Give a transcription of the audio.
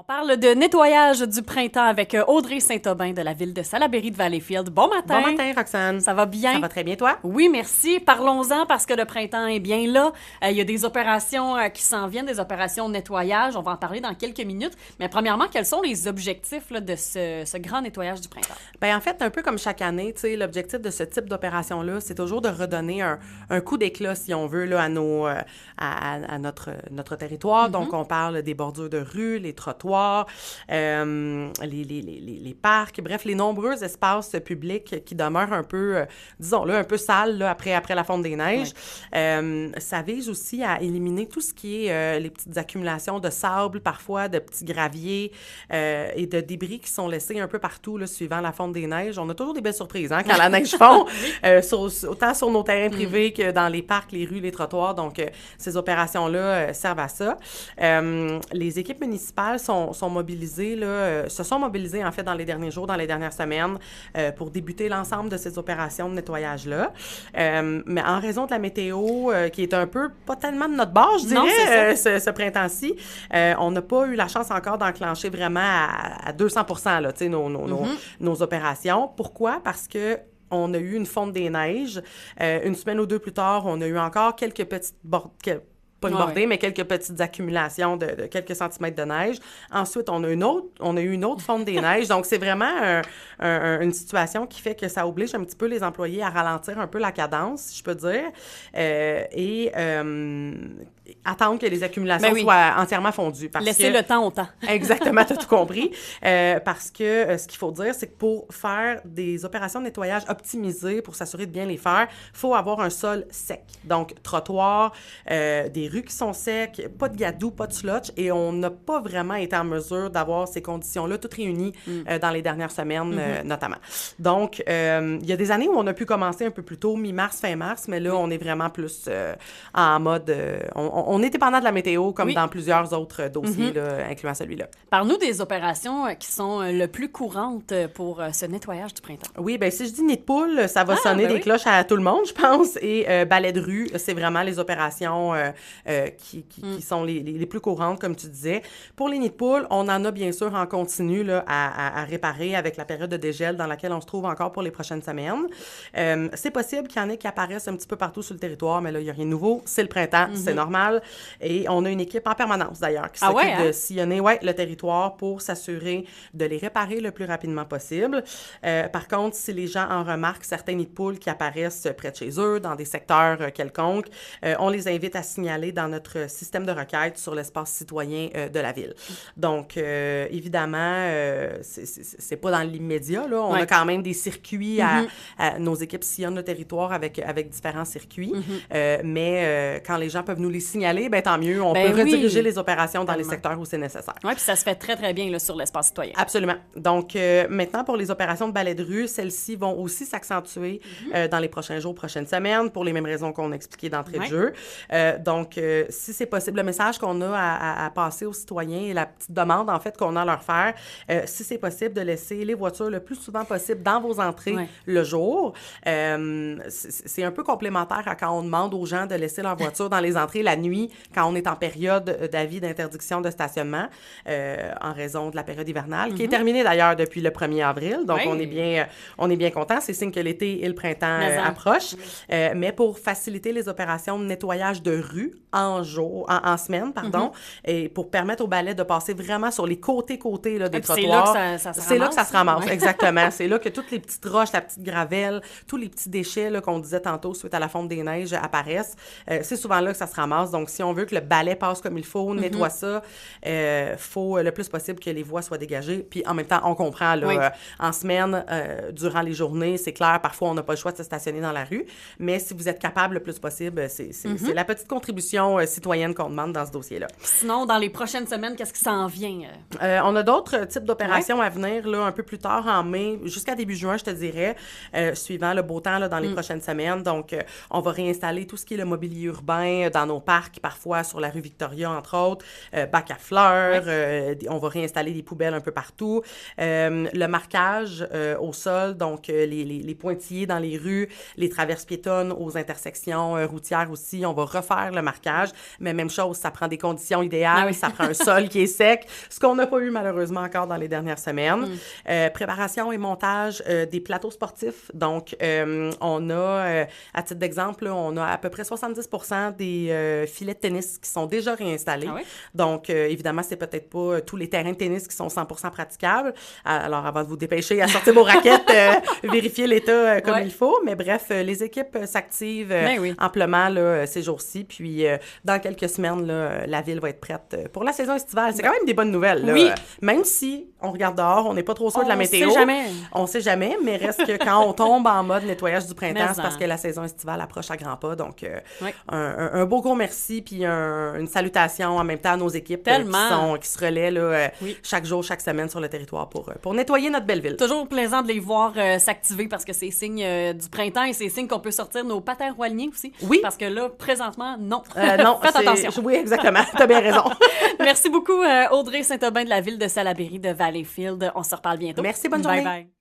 On parle de nettoyage du printemps avec Audrey Saint-Aubin de la ville de Salaberry de Valleyfield. Bon matin! Bon matin, Roxane. Ça va bien? Ça va très bien, toi? Oui, merci. Parlons-en parce que le printemps est bien là. Il y a des opérations qui s'en viennent, des opérations de nettoyage. On va en parler dans quelques minutes. Mais premièrement, quels sont les objectifs là, de ce grand nettoyage du printemps? Bien, en fait, un peu comme chaque année, tu sais, l'objectif de ce type d'opération-là, c'est toujours de redonner un coup d'éclat, si on veut, là, à notre territoire. Mm-hmm. Donc, on parle des bordures de rue, les trottoirs, les parcs, bref, les nombreux espaces publics qui demeurent un peu, disons-le, un peu sales là, après la fonte des neiges. Oui. Ça vise aussi à éliminer tout ce qui est les petites accumulations de sable, parfois de petits graviers et de débris qui sont laissés un peu partout, là, suivant la fonte des neiges. On a toujours des belles surprises hein, quand la neige fond, autant sur nos terrains privés que dans les parcs, les rues, les trottoirs. Donc, ces opérations-là servent à ça. Les équipes municipales sont mobilisées, là, se sont mobilisées, en fait, dans les derniers jours, dans les dernières semaines, pour débuter l'ensemble de ces opérations de nettoyage-là. Mais en raison de la météo, qui est un peu, pas tellement de notre bord, je dirais, ce printemps-ci, on n'a pas eu la chance encore d'enclencher vraiment à 200% là, nos opérations. Pourquoi? Parce que on a eu une fonte des neiges. Une semaine ou deux plus tard, on a eu encore quelques petites pas une bordée, mais quelques petites accumulations de quelques centimètres de neige. Ensuite, on a eu une autre fonte des neiges. Donc, c'est vraiment une situation qui fait que ça oblige un petit peu les employés à ralentir un peu la cadence, si je peux dire, et attendre que les accumulations soient entièrement fondues. Laisser le temps au temps. Exactement, tu as tout compris. Parce que ce qu'il faut dire, c'est que pour faire des opérations de nettoyage optimisées, pour s'assurer de bien les faire, il faut avoir un sol sec. Donc, trottoir, des rues qui sont secs, pas de gadou, pas de slotch, et on n'a pas vraiment été en mesure d'avoir ces conditions-là toutes réunies dans les dernières semaines, notamment. Donc, il y a des années où on a pu commencer un peu plus tôt, mi-mars, fin mars, mais là, on est vraiment plus en mode... on est dépendant de la météo, comme dans plusieurs autres dossiers, là, incluant celui-là. Parle-nous des opérations qui sont le plus courantes pour ce nettoyage du printemps. Oui, bien, si je dis nid de poule, ça va sonner des cloches à tout le monde, je pense, et balai de rue, c'est vraiment les opérations qui sont les plus courantes, comme tu disais. Pour les nids de poules, on en a bien sûr en continu là, à réparer avec la période de dégel dans laquelle on se trouve encore pour les prochaines semaines. C'est possible qu'il y en ait qui apparaissent un petit peu partout sur le territoire, mais là, il n'y a rien de nouveau. C'est le printemps, c'est normal. Et on a une équipe en permanence, d'ailleurs, qui s'occupe de sillonner le territoire pour s'assurer de les réparer le plus rapidement possible. Par contre, si les gens en remarquent certains nids de poules qui apparaissent près de chez eux, dans des secteurs quelconques, on les invite à signaler dans notre système de requête sur l'espace citoyen de la ville. Donc, évidemment, c'est pas dans l'immédiat, là. On a quand même des circuits nos équipes sillonnent le territoire avec différents circuits. Mais quand les gens peuvent nous les signaler, ben tant mieux. On peut rediriger les opérations dans les secteurs où c'est nécessaire. Oui, puis ça se fait très, très bien là, sur l'espace citoyen. Absolument. Donc, maintenant, pour les opérations de balai de rue, celles-ci vont aussi s'accentuer dans les prochains jours, prochaines semaines, pour les mêmes raisons qu'on a expliquées d'entrée de jeu. Donc, si c'est possible, le message qu'on a à passer aux citoyens et la petite demande, en fait, qu'on a à leur faire, si c'est possible de laisser les voitures le plus souvent possible dans vos entrées le jour. C'est un peu complémentaire à quand on demande aux gens de laisser leur voiture dans les entrées la nuit, quand on est en période d'avis d'interdiction de stationnement, en raison de la période hivernale, qui est terminée d'ailleurs depuis le 1er avril. Donc, on est bien content. C'est signe que l'été et le printemps approchent. Mais pour faciliter les opérations de nettoyage de rue en semaine, et pour permettre au balai de passer vraiment sur les côtés là, des trottoirs. C'est là que ça se ramasse. Exactement. C'est là que toutes les petites roches, la petite gravelle, tous les petits déchets là, qu'on disait tantôt suite à la fonte des neiges apparaissent. C'est souvent là que ça se ramasse. Donc, si on veut que le balai passe comme il faut, nettoie ça, faut le plus possible que les voies soient dégagées. Puis, en même temps, on comprend, là, en semaine, durant les journées, c'est clair, parfois, on n'a pas le choix de se stationner dans la rue. Mais si vous êtes capable le plus possible, c'est la petite contribution citoyenne qu'on demande dans ce dossier-là. Sinon, dans les prochaines semaines, qu'est-ce qui s'en vient? On a d'autres types d'opérations à venir, là, un peu plus tard en mai, jusqu'à début juin, je te dirais, suivant le beau temps là, dans les prochaines semaines. Donc, on va réinstaller tout ce qui est le mobilier urbain dans nos parcs, parcs, parfois sur la rue Victoria, entre autres, bac à fleurs, on va réinstaller des poubelles un peu partout. Le marquage au sol, donc les pointillés dans les rues, les traverses piétonnes aux intersections routières aussi, on va refaire le marquage, mais même chose, ça prend des conditions idéales, ça prend un sol qui est sec, ce qu'on n'a pas eu malheureusement encore dans les dernières semaines. Préparation et montage des plateaux sportifs, donc on a, à titre d'exemple, là, on a à peu près 70% des filets de tennis qui sont déjà réinstallés. Ah oui? Donc, évidemment, c'est peut-être pas tous les terrains de tennis qui sont 100% praticables. Alors, avant de vous dépêcher à sortir vos raquettes, vérifiez l'état comme il faut. Mais bref, les équipes s'activent amplement là, ces jours-ci. Puis, dans quelques semaines, là, la ville va être prête pour la saison estivale. C'est quand même des bonnes nouvelles. Là. Oui. Même si on regarde dehors, on n'est pas trop sûr de la météo. On sait jamais, mais reste que quand on tombe en mode nettoyage du printemps, c'est parce que la saison estivale approche à grands pas. Donc, un beau gros merci, puis une salutation en même temps à nos équipes qui se relaient là, chaque jour, chaque semaine sur le territoire pour nettoyer notre belle ville. Toujours plaisant de les voir s'activer parce que c'est signe du printemps et c'est signe qu'on peut sortir nos patins roiliens aussi. Oui. Parce que là, présentement, non. Non, faites attention. Oui, exactement. T'as bien raison. Merci beaucoup, Audrey Saint-Aubin de la ville de Salaberry de Valleyfield. On se reparle bientôt. Merci, bonne journée. Bye bye.